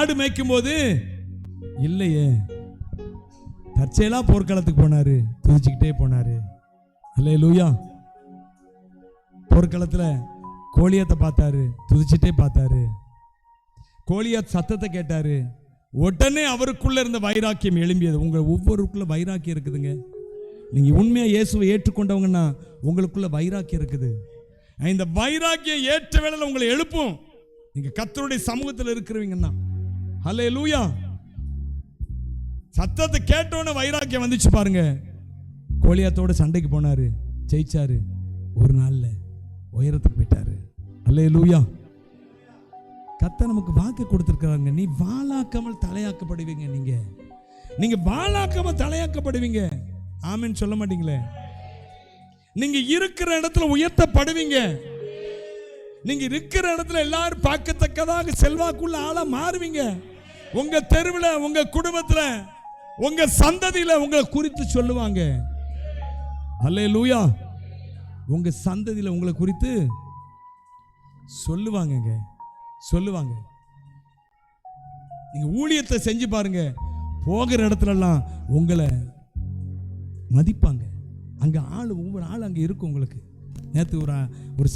ஆடு மேய்க்கும் போது இல்லையே, தற்செயலா போர்க்களத்துக்கு போனாரு, துதிச்சுக்கிட்டே போனாரு. அல்லேலூயா. போர்க்களத்துல கோலியாத்தை பார்த்தாரு, துதிச்சுட்டே பார்த்தாரு. கோலியாத் சத்தத்தை கேட்டாரு. உடனே அவருக்குள்ள இருந்த வைராக்கியம் எழும்பியது. உங்க ஒவ்வொருக்குள்ள வைராக்கியம் இருக்குதுங்க. நீங்க உண்மையா இயேசுவை ஏற்றுக்கொண்டவங்கன்னா உங்களுக்குள்ள வைராக்கியம் இருக்குது. இந்த வைராக்கியம் ஏற்ற வேளையில உங்களை எழுப்பும். நீங்க கர்த்தருடைய சமூகத்தில் இருக்கிறவங்கன்னா. அல்லேலூயா. சத்தத்தை கேட்டோன்னே வைராக்கியம் வந்துச்சு பாருங்க. கோலியாத்தோட சண்டைக்கு போனாரு, ஜெயிச்சாரு. ஒரு நாள்ல உயரத்துக்கு போயிட்டாரு. அல்லேலூயா. கர்த்தர் நமக்கு வாக்கு கொடுத்திருக்கிறாங்க. நீ வாளாக்காமல் தலையாக்கப்படுவீங்க. நீங்க வாளாக்காமல் தலையாக்கப்படுவீங்க. ஆமென் சொல்ல மாட்டீங்களே? நீங்க இருக்கிற இடத்துல உயர்த்தப்படுவீங்க. நீங்க இருக்கிற இடத்துல எல்லாரும் பார்க்கத்தக்கதாக செல்வாக்குள்ள ஆளா மாறுவீங்க. உங்க தெருவில், உங்க குடும்பத்தில், உங்க சந்ததியில உங்களை குறித்து சொல்லுவாங்க. அல்லேலூயா. உங்க சந்ததியில உங்களை குறித்து சொல்லுவாங்க. நீங்க ஊழியத்தை செஞ்சு பாருங்க. போகிற இடத்துல எல்லாம் உங்களை மதிப்பாங்க. அங்க ஆளு, ஒவ்வொரு ஆள் அங்க இருக்கும் உங்களுக்கு. நேற்று ஒரு